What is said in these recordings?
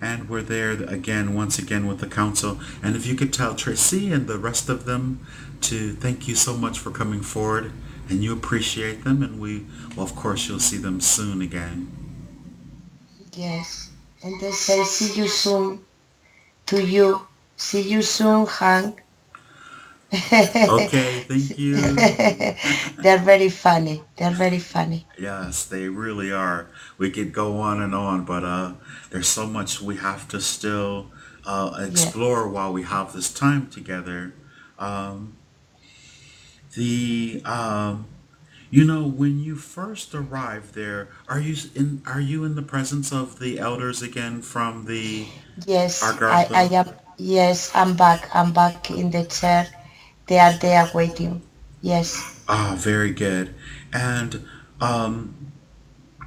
And we're there again, once again, with the council. And if you could tell Tracy and the rest of them to thank you so much for coming forward, and you appreciate them, and well, of course, you'll see them soon again. Yes. And they say, see you soon to you. See you soon, Hank. Okay, thank you. They're very funny. They're very funny. Yes, they really are. We could go on, but there's so much we have to still Yeah. explore while we have this time together. Um, the when you first arrived there, are you in the presence of the elders again from the Yes, I Argartha? am. Yes, I'm back. I'm back in the chair. They are there waiting. Yes. Ah, very good. And um,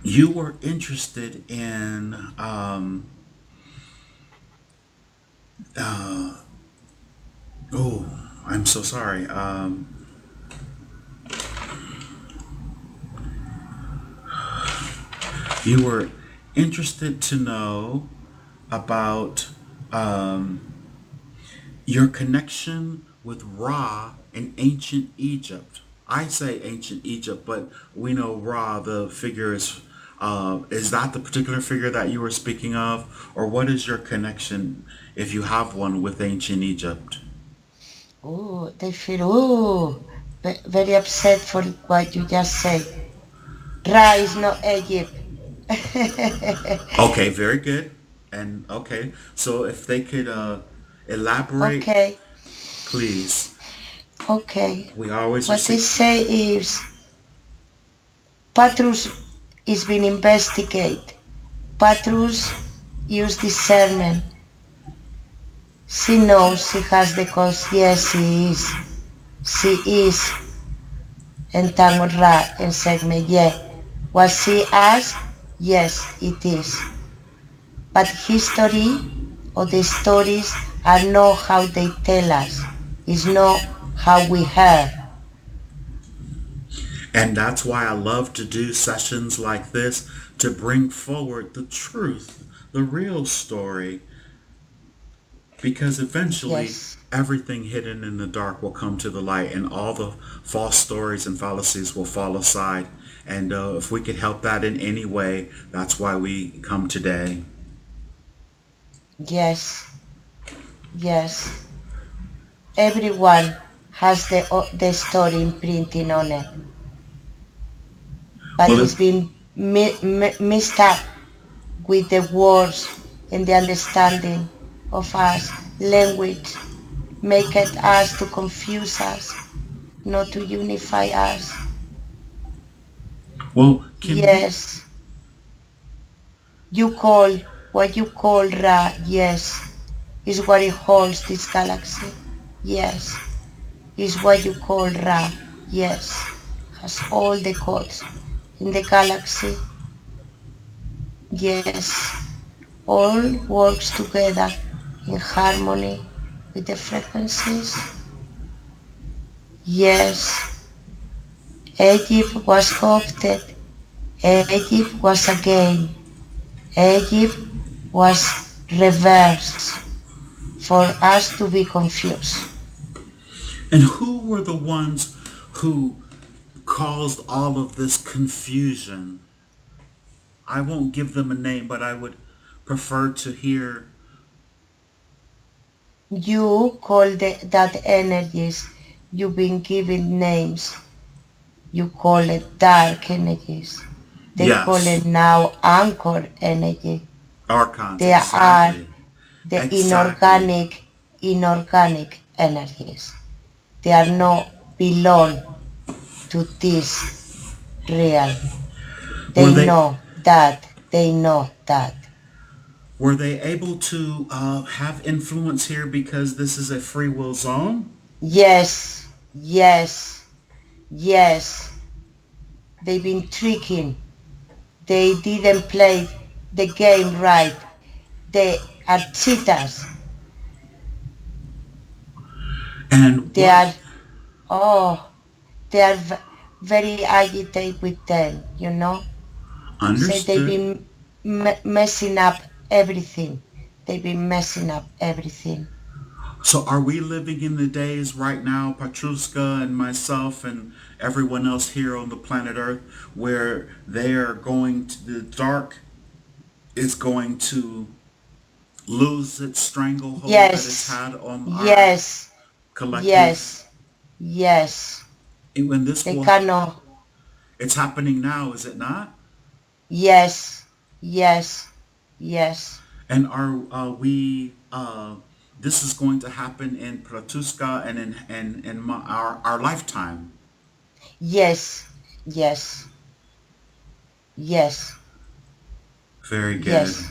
you were interested in uh, oh, I'm so sorry. You were interested to know about your connection with Ra in ancient Egypt. I say ancient Egypt, but we know Ra, the figure is that the particular figure that you were speaking of? Or what is your connection, if you have one, with ancient Egypt? Oh, they feel very upset for what you just said. Ra is not Egypt. Okay, very good. And okay, so if they could elaborate, Okay, please. okay. We always What they receive. say is Patrus is being investigated. Patrus use discernment. She knows she has the cause. Yes, she is. She is. And Tango Ra and Segme, yeah. Was she asked? Yes, it is. But history or the stories are not how they tell us. It's not how we heard. And that's why I love to do sessions like this to bring forward the truth, the real story, because eventually Yes, everything hidden in the dark will come to the light and all the false stories and fallacies will fall aside. And if we could help that in any way, that's why we come today. yes, yes. Everyone has the story imprinting on it, but Well, it's been mixed up with the words and the understanding of us, language, make it us to confuse us, not to unify us. can we? Yes, you call what you call Ra, yes, is what it holds this galaxy. Yes, is what you call Ra, yes, has all the codes in the galaxy. Yes, all works together in harmony with the frequencies. Yes, Egypt was co-opted. Egypt was a game. Egypt was reversed for us to be confused. And who were the ones who caused all of this confusion? I won't give them a name, but I would prefer to hear. You call that energies. You've been given names. You call it dark energies. They call Yes, it now anchor energy. archons, They are exactly. the Exactly. inorganic energies. They are not belong to this real. Were They they know that. They know that. were they able to have influence here because this is a free will zone? Yes, yes, yes. They've been tricking. They didn't play the game right. They are cheaters. And They what? are, oh, they are very agitated with them, you know? Say they've Understood. been messing up everything. they've been messing up everything. So are we living in the days right now, Petruska and myself and everyone else here on the planet Earth, where they are going to the dark is going to lose its stranglehold that it's Yes, had on our yes, collective? yes, yes. When this They will, cannot. it's happening now, is it not? Yes, yes, yes, And are we? This is going to happen in Pratuska and our lifetime. yes, yes, yes, Very good. yes.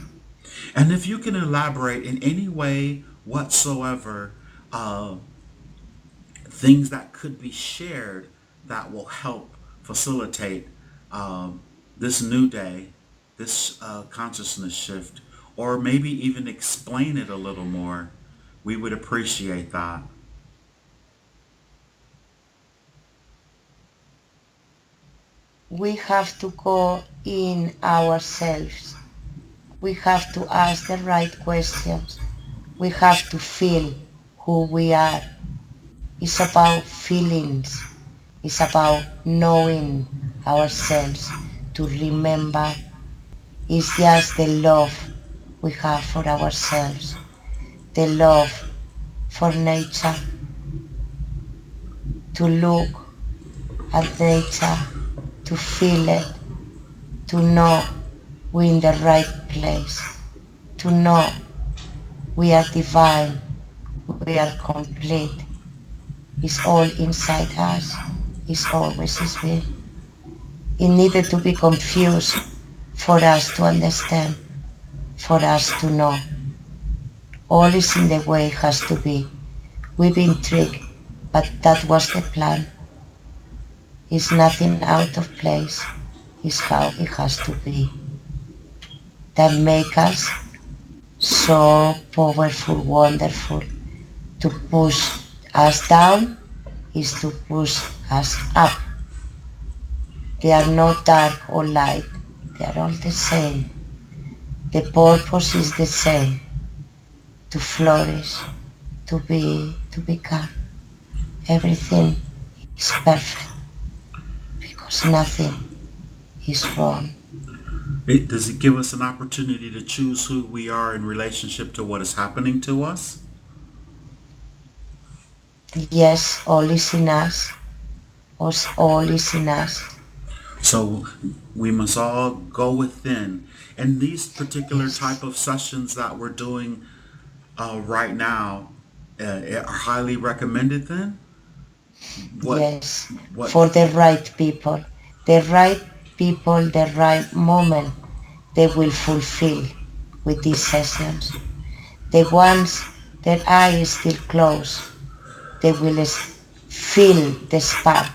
And if you can elaborate in any way whatsoever, uh, things that could be shared that will help facilitate um, this new day, this consciousness shift, or maybe even explain it a little more, we would appreciate that. We have to go in ourselves. We have to ask the right questions. We have to feel who we are. It's about feelings. It's about knowing ourselves. To remember it's just the love we have for ourselves, the love for nature, to look at nature, to feel it, to know we're in the right place, to know we are divine, we are complete. It's all inside us. It's always has been. It needed to be confused for us to understand, for us to know. All is in the way it has to be. We've been tricked, but that was the plan. It's nothing out of place. It's how it has to be. That make us so powerful, wonderful. To push us down is to push us up. They are not dark or light. They are all the same. The purpose is the same. To flourish, to become. Everything is perfect because nothing is wrong. Does it give us an opportunity to choose who we are in relationship to what is happening to us? Yes, all is in us. All is in us. So we must all go within. And these particular type Yes, of sessions that we're doing right now are highly recommended then? What, yes. what, For the right people. The right people, the right moment, they will fulfill with these sessions. The ones that eyes still closed, they will feel the spark,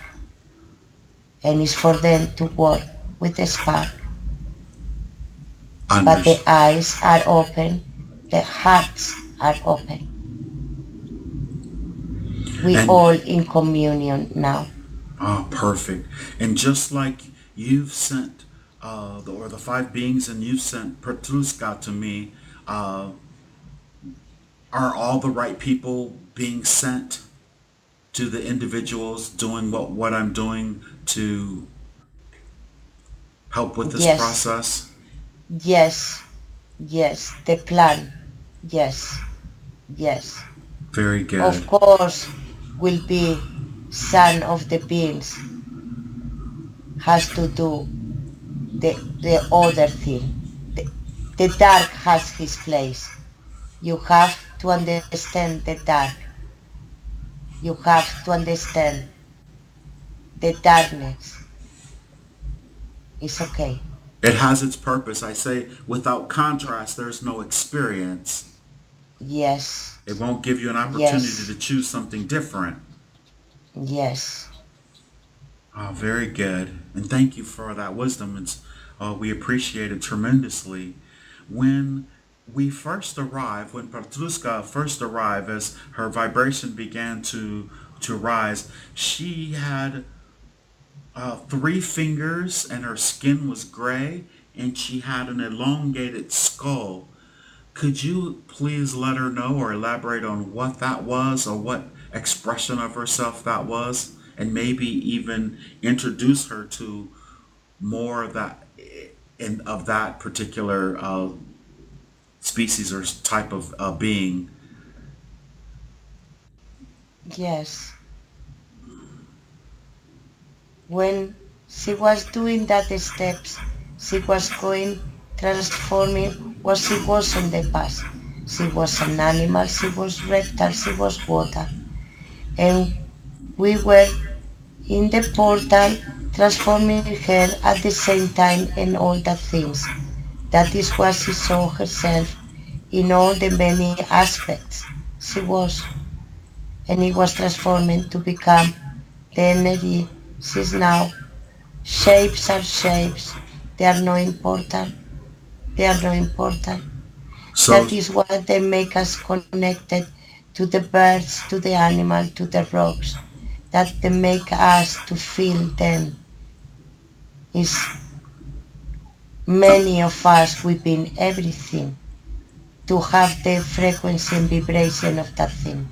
and it's for them to work with the spark. But under, the eyes are open, the hearts are open. We and all in communion now. perfect. And just like you've sent or the five beings and you've sent Petruska to me, uh, are all the right people being sent to the individuals doing what I'm doing to help with this Yes, process? yes, yes, the plan. Yes, yes. Very Of good. course, will be son of the beings has to do the other thing. The, the dark has his place. You have to understand the dark. You have to understand the darkness. It's okay. It has its purpose. I say without contrast, there's no experience. Yes, It won't give you an opportunity yes, to choose something different. yes, Very good. And thank you for that wisdom. We appreciate it tremendously. When we first arrived, when Petruska first arrived, as her vibration began to rise, she had three fingers and her skin was gray and she had an elongated skull. Could you please let her know or elaborate on what that was or what expression of herself that was? And maybe even introduce her to more of that of that particular species or type of being. Yes. When she was doing that steps, she was going transforming what she was in the past. She was an animal, she was reptile, she was water. And we were in the portal transforming her at the same time in all the things. That is what she saw herself in all the many aspects she was. And it was transforming to become the energy she's now. Shapes are shapes. They are not important. They are not important. So, That is what they make us connected to the birds, to the animal, to the rocks. That they make us to feel them. Is many of us within everything to have the frequency and vibration of that thing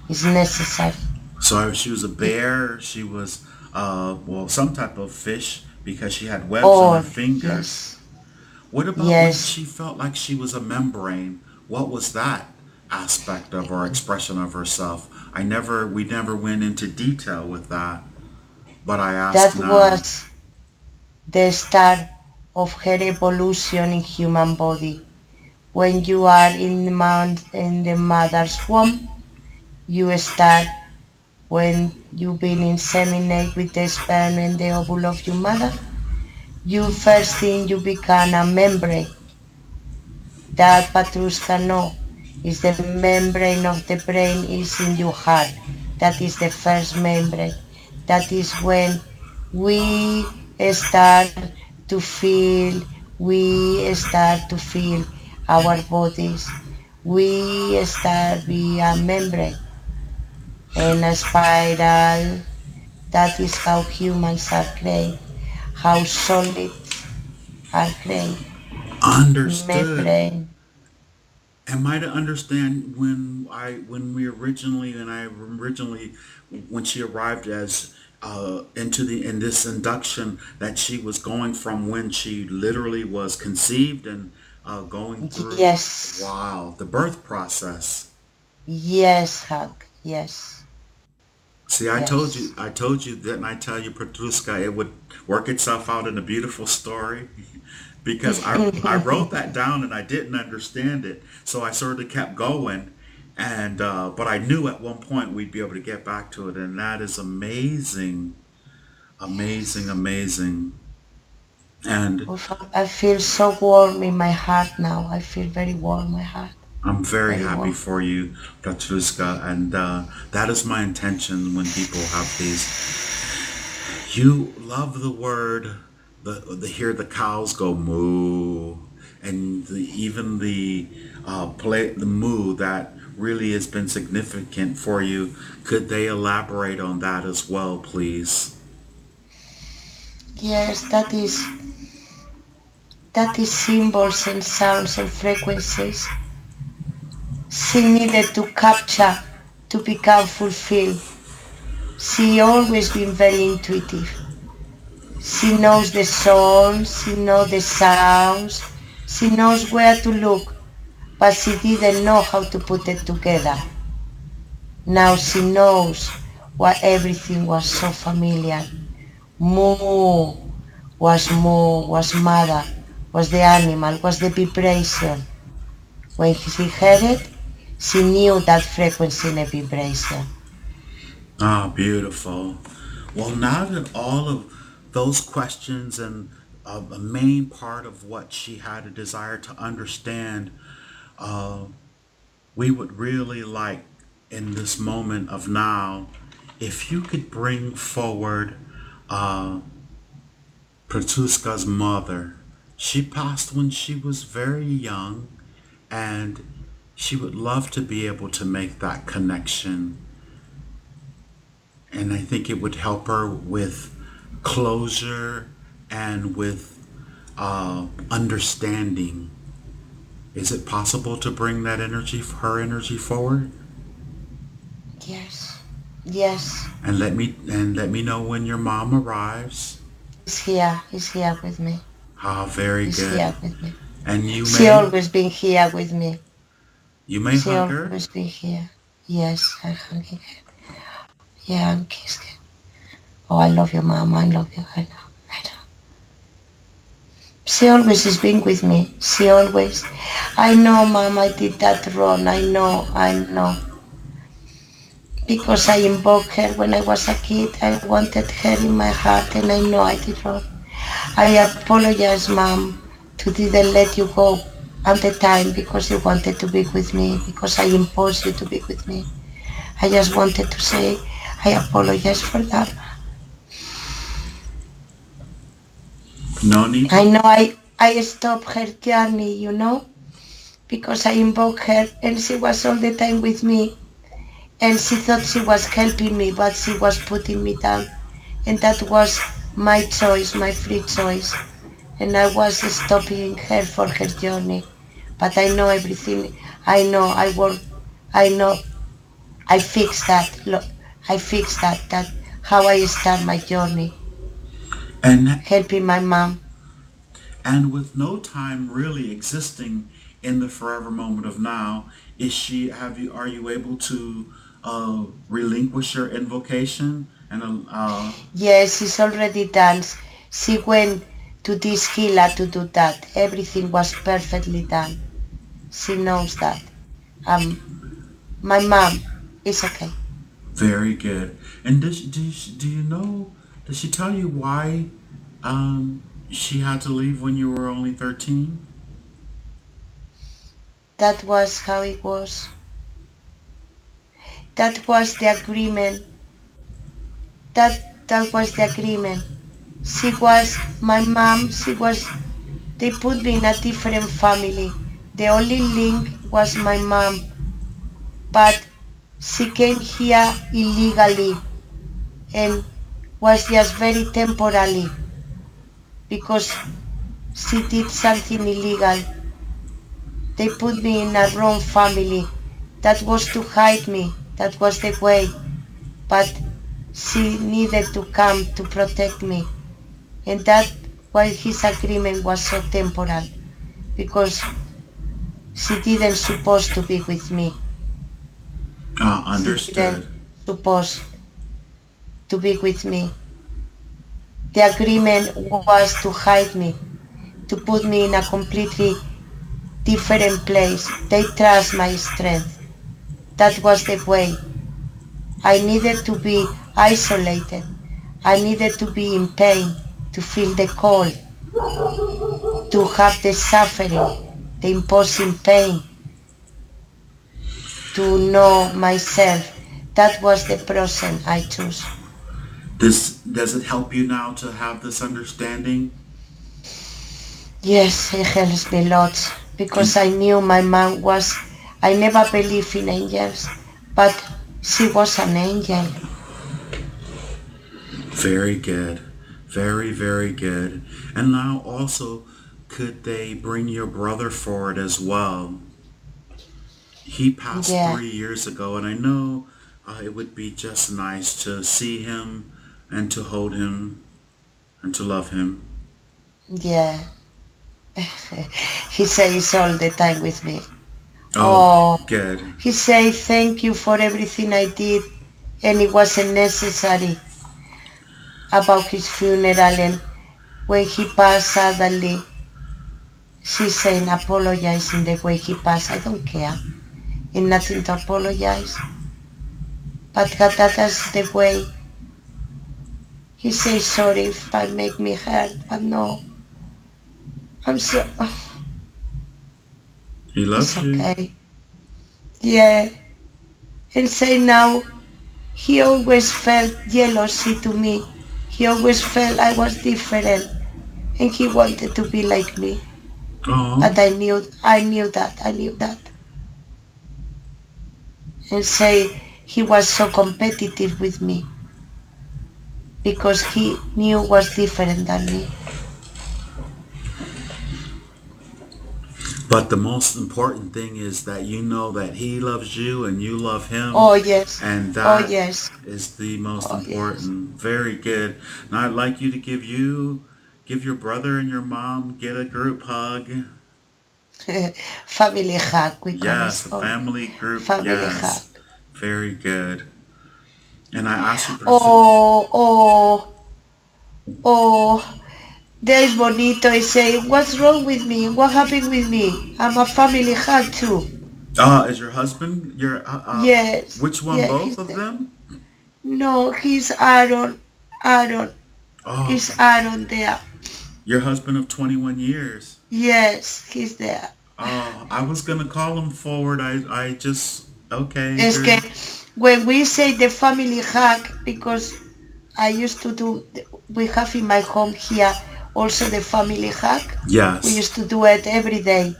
is necessary. so she was a bear. She was, well, some type of fish because she had webs on her Or fingers. yes, What about when yes, she felt like she was a membrane? What was that aspect of or expression of herself? We never went into detail with that, but I ask that now. was the start of her evolution in human body. When you are in the mother's womb, you start when you've been inseminated with the sperm and the ovule of your mother. You first thing you become a membrane. That Petrushka know is the membrane of the brain is in your heart. That is the first membrane. That is when we start to feel, we start to feel our bodies. We start be a membrane and a spiral. That is how humans are created, how solids are created. Understood. Membrane. Am I to understand when we originally and I originally when she arrived as into the in this induction that she was going from when she literally was conceived and going through, Yes. wow, the birth process. Yes, Hug. Yes. See, Yes. I told you, didn't I tell you, Petruska, it would work itself out in a beautiful story? Because I wrote that down and I didn't understand it, so I sort of kept going, and but I knew at one point we'd be able to get back to it, and that is amazing, amazing, Yes. amazing, and Oof, I feel so warm in my heart now. I feel very warm, my heart. I'm very Very happy warm. for you, Petruska, and that is my intention when people have these. You love the word, the hear the cows go moo, and even the play the moo that really has been significant for you. Could they elaborate on that as well, please? Yes, that is symbols and sounds and frequencies she needed to capture to become fulfilled. She always been very intuitive. She knows the songs, she knows the sounds, she knows where to look, but she didn't know how to put it together. Now she knows why everything was so familiar. Moo was mother, was the animal, was the vibration. When she heard it, she knew that frequency and vibration. Ah, beautiful. Well, now that all of those questions and a main part of what she had a desire to understand, uh, we would really like in this moment of now if you could bring forward uh, Pratuska's mother. She passed when she was very young, and she would love to be able to make that connection. And I think it would help her with closure and with understanding. Is it possible to bring that energy, her energy forward? Yes. Yes. And let me know when your mom arrives. He's here. He's here with me. Ah, very He's good. here with me. And you She may always been here with me. you may She hug her. always been here. Yes, I hug her. Yeah, I'm kissing her. Oh, I love you, Mom. I love you. I know. I know. She always has been with me. She always. I know, Mom, I did that wrong. I know. I know. Because I invoked her when I was a kid. I wanted her in my heart, and I know I did wrong. I apologize, Mom, to didn't let you go at the time because you wanted to be with me, because I imposed you to be with me. I just wanted to say I apologize for that. No need I to. know I stopped her journey, because I invoked her and she was all the time with me and she thought she was helping me, but she was putting me down. And that was my choice, my free choice. And I was stopping her for her journey. But I know everything. I know I work. I know I fixed that. I fixed that. That how I start my journey, And helping my mom. and with no time really existing in the forever moment of now, is she have you are you able to relinquish your invocation and Yes, it's already done. She went to this healer to do that. Everything was perfectly done. She knows that. Um, my mom is okay. very good. And do you know, does she tell you why she had to leave when you were only 13? That was how it was. That was the agreement. That was the agreement. She was my mom. She was. They put me in a different family. The only link was my mom, but she came here illegally and was just very temporarily because she did something illegal. They put me in a wrong family. That was to hide me. That was the way. But she needed to come to protect me. And that why his agreement was so temporal. Because she didn't supposed to be with me. She didn't Understood. supposed to be with me. The agreement was to hide me, to put me in a completely different place. They trust my strength. That was the way. I needed to be isolated. I needed to be in pain, to feel the cold, to have the suffering, the imposing pain, to know myself. That was the process I chose. This does it help you now to have this understanding? Yes, it helps me lots because And I knew my mom was, I never believed in angels, but she was an angel. very good. Very, very good. And now also, could they bring your brother forward as well? He passed Yeah, 3 years ago, and I know it would be just nice to see him and to hold him and to love him. yeah. He says all the time with me. Oh, Oh, good. he said thank you for everything I did and it wasn't necessary about his funeral and when he passed suddenly, she's saying apologize in the way he passed. I don't care. And nothing to apologize. But that's the way he says sorry if I make me hurt. But no, I'm so, He it's loves you. okay. Yeah. And say now, he always felt jealousy to me. He always felt I was different and he wanted to be like me. Oh, But I knew that. And say he was so competitive with me because he knew was different than me. But the most important thing is that you know that he loves you and you love him, Oh yes. and Oh that yes. is the most Oh yes. important. Very good. Now I'd like you to give your brother and your mom get a group hug. Family hug, we call it Yes, a so. family group. Family hug. Yes, very good. And I ask you, Oh, oh, oh. There's Bonito is saying, what's wrong with me? What happened with me? I'm a family hug too. is your husband your Yes. which one? Yeah, Both he's of there. them? No, he's Aaron. Aaron. Oh, Is Aaron there? your husband of 21 years. Yes, he's there. Oh, I was gonna call him forward. I just okay. Es que Very when we say the family hug, because I used to do, we have in my home here also the family hug. We yes. used to do it every day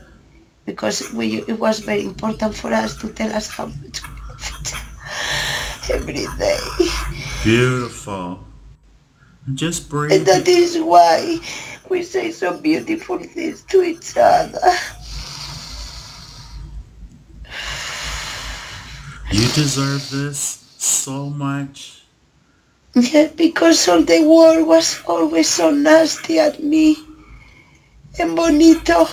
because it was very important for us to tell us how much we love each other every day. Beautiful. Just And breathe. that is why we say so beautiful things to each other. You deserve this so much. Yeah, because all the world was always so nasty at me. And Bonito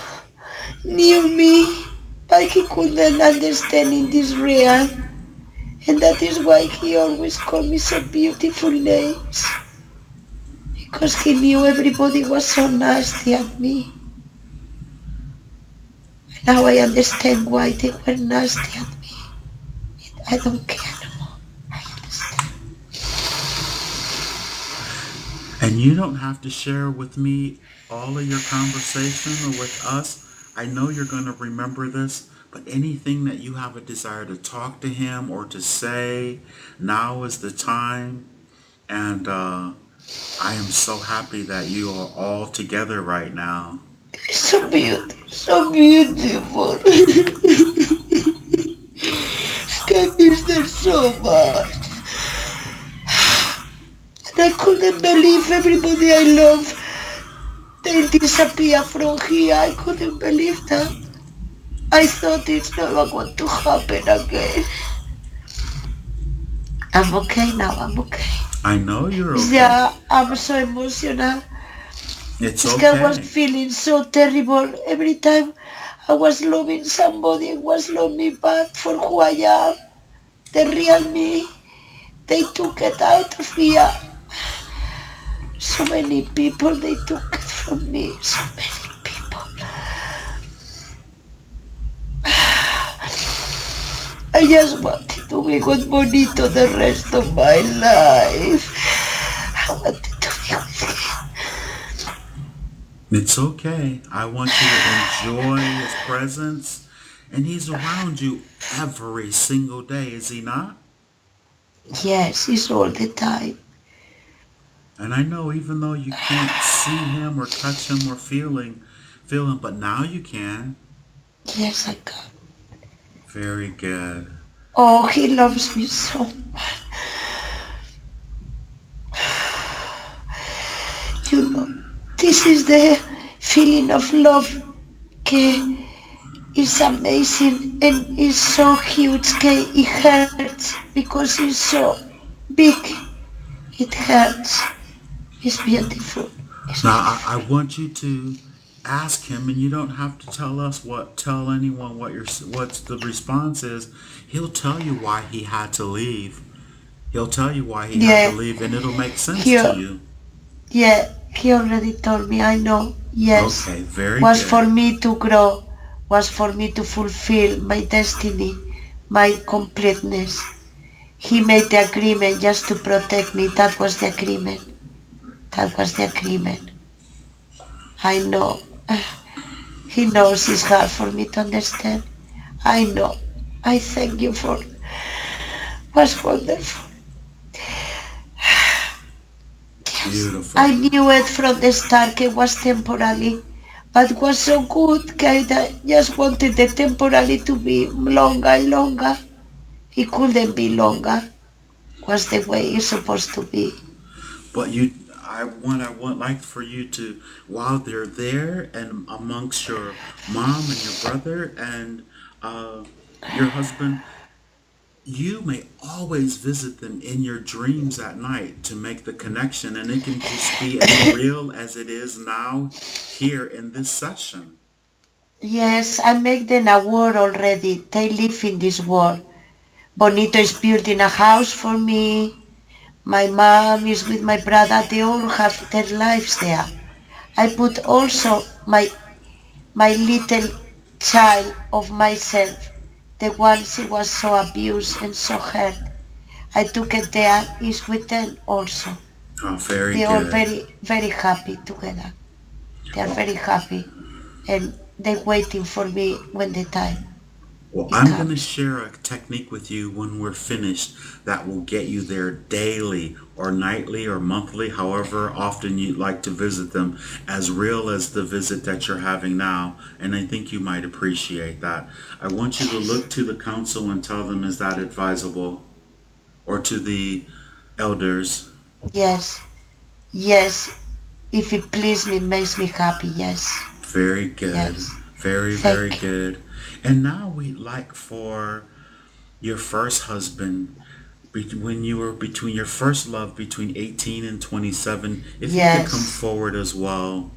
knew me, but he couldn't understand in this real. And that is why he always called me so beautiful names. Because he knew everybody was so nasty at me. Now I understand why they were nasty at me. I don't care no more. I understand. And you don't have to share with me all of your conversation or with us. I know you're going to remember this, but anything that you have a desire to talk to him or to say, now is the time. And I am so happy that you are all together right now. It's so beautiful, so beautiful. I miss them so much. And I couldn't believe everybody I love. They disappear from here. I couldn't believe that. I thought it's never going to happen again. I'm okay now, I'm okay. I know you're okay. Yeah, I'm so emotional. It's This guy was okay. feeling so terrible. Every time I was loving somebody, I was loving me back for who I am. The real me. They took it out of me. So many people, they took it from me. So many people. I just wanted to be with Bonito the rest of my life. I wanted to be with him. It's okay. I want you to enjoy his presence. And he's around you every single day, is he not? Yes, it's all the time. And I know even though you can't see him or touch him or feel him, but now you can. Yes, I can. Very good. Oh, he loves me so much. You know, this is the feeling of love que is amazing and is so huge que it hurts because it's so big. It hurts. It's beautiful. It's Now I beautiful. want you to ask him, and you don't have to tell anyone what's the response is. He'll tell you why he had to leave. He'll tell you why he had to Yeah, leave, and it'll make sense he, to you. yeah, he already told me, I know, yes. Okay, very Was good. for me to grow, was for me to fulfill my destiny, my completeness. He made the agreement just to protect me. That was the agreement. That was the agreement. I know. He knows it's hard for me to understand. I know. I thank you for was wonderful. Yes. Beautiful. I knew it from the start it was temporary, but it was so good that I just wanted the temporary to be longer and longer. It couldn't be longer. Was the way it's supposed to be. But you, I would like for you to, while they're there and amongst your mom and your brother and uh, your husband, you may always visit them in your dreams at night to make the connection, and it can just be as real as it is now here in this session. Yes, I make them aware already. They live in this world. Bonito is building a house for me. My mom is with my brother. They all have their lives there. I put also my little child of myself, the one she was so abused and so hurt. I took it there, is with them also. Oh, very They are good. very, very happy together. They are Well, very happy and they waiting for me when the time Well, it I'm going to comes. share a technique with you when we're finished that will get you there daily or nightly or monthly, however often you'd like to visit them, as real as the visit that you're having now. And I think you might appreciate that. I want you to Yes, look to the council and tell them, is that advisable? Or to the elders. yes, yes. If it please me, makes me happy. Yes, Very good. yes. Very, very Thank you. good. And now we'd like for your first husband, when you were between your first love between 18 and 27, if he could come Yes, forward as well.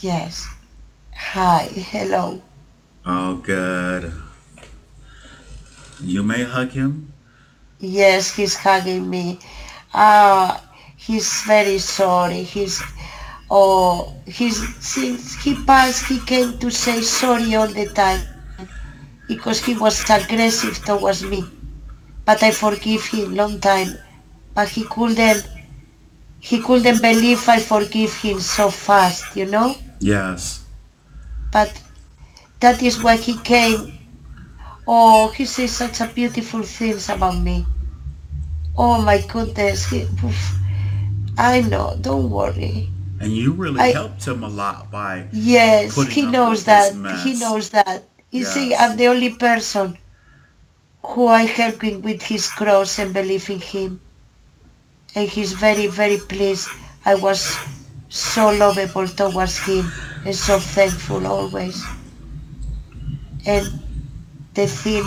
yes. Hi, hello. Oh, good. You may hug him. Yes, he's hugging me. Ah, he's very sorry. Since he passed, he came to say sorry all the time because he was aggressive towards me. But I forgive him long time. But he couldn't believe I forgive him so fast, you know? Yes. But that is why he came. Oh, he says such a beautiful things about me. Oh my goodness. Oof. I know, don't worry. And you really I helped him a lot by Yes, putting he up knows with his that. He mess. knows that. You see, I'm Yes. the only person who I helping with his cross and believe in him. And he's very, very pleased. I was so lovable towards him and so thankful always. And the thing,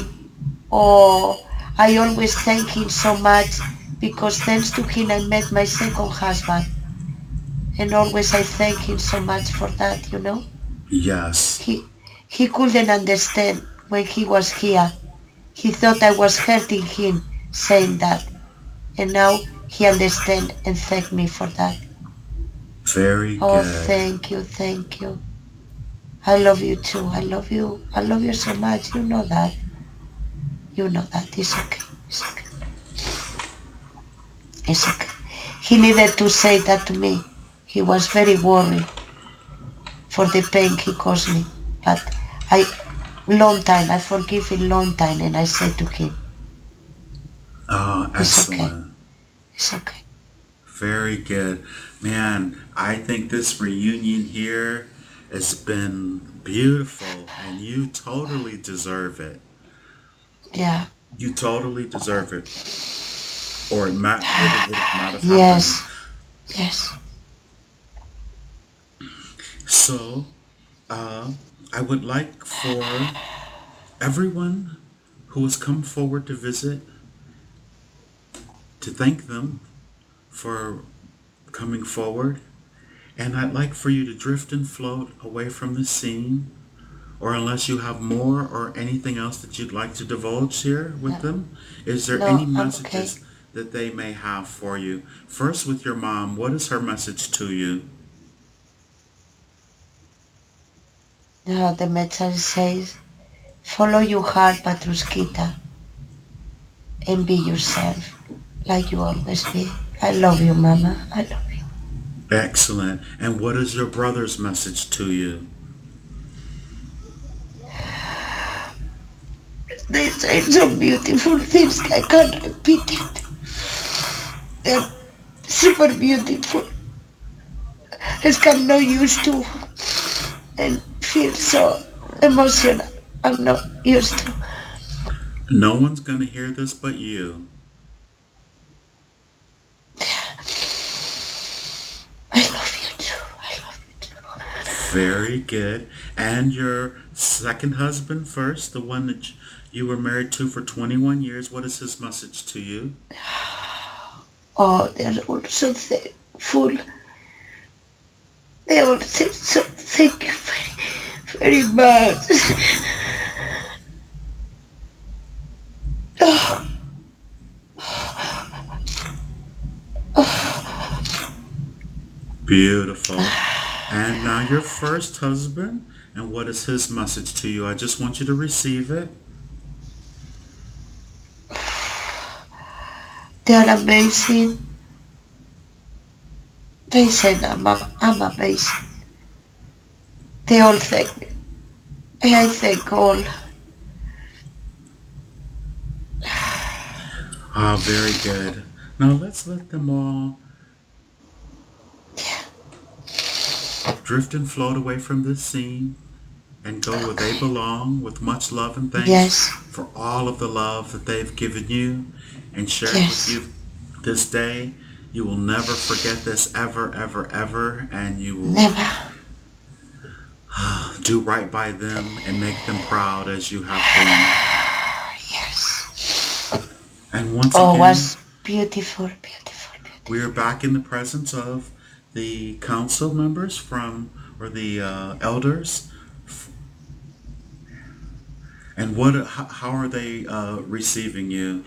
oh, I always thank him so much because thanks to him I met my second husband. And always I thank him so much for that, you know. Yes. He couldn't understand when he was here. He thought I was hurting him saying that. And now he understands and thank me for that. Very Oh, good. thank you, thank you. I love you too. I love you. I love you so much. You know that. You know that. It's okay. It's okay. It's okay. He needed to say that to me. He was very worried for the pain he caused me. But I forgive him long time and I said to him, Oh, it's okay. excellent. It's okay. Very good. Man, I think this reunion here has been beautiful and you totally deserve it. Yeah. You totally deserve it. Or it would not have happened. Yes. Yes. So, uh, I would like for everyone who has come forward to visit to thank them for coming forward. And I'd like for you to drift and float away from the scene, or unless you have more or anything else that you'd like to divulge here with No, them, is there any no, I'm okay. messages that they may have for you? First, with your mom, what is her message to you? No, the message says, follow your heart, Patruskita, and be yourself, like you always be. I love you, Mama. I love you. Excellent. And what is your brother's message to you? They say some beautiful things. I can't repeat it. They're super beautiful. I can not used to and feel so emotional. I'm not used to. No one's going to hear this but you. Very good. And your second husband first, the one that you were married to for 21 years, what is his message to you? Oh, they're also thankful. They all say so thank you very, very much. Beautiful. And now your first husband, and what is his message to you? I just want you to receive it. They are amazing. They said I'm amazing. They all thank me. And I thank all. Ah, very good. Now let's let them all drift and float away from this scene and go where they belong with much love and thanks Yes, for all of the love that they've given you and shared with yes, you this day. You will never forget this ever, ever, ever, and you will never. do right by them and make them proud as you have been. Yes. And once Oh, again, was beautiful, beautiful, we are beautiful. back in the presence of the council members from, or the elders. And how are they receiving you?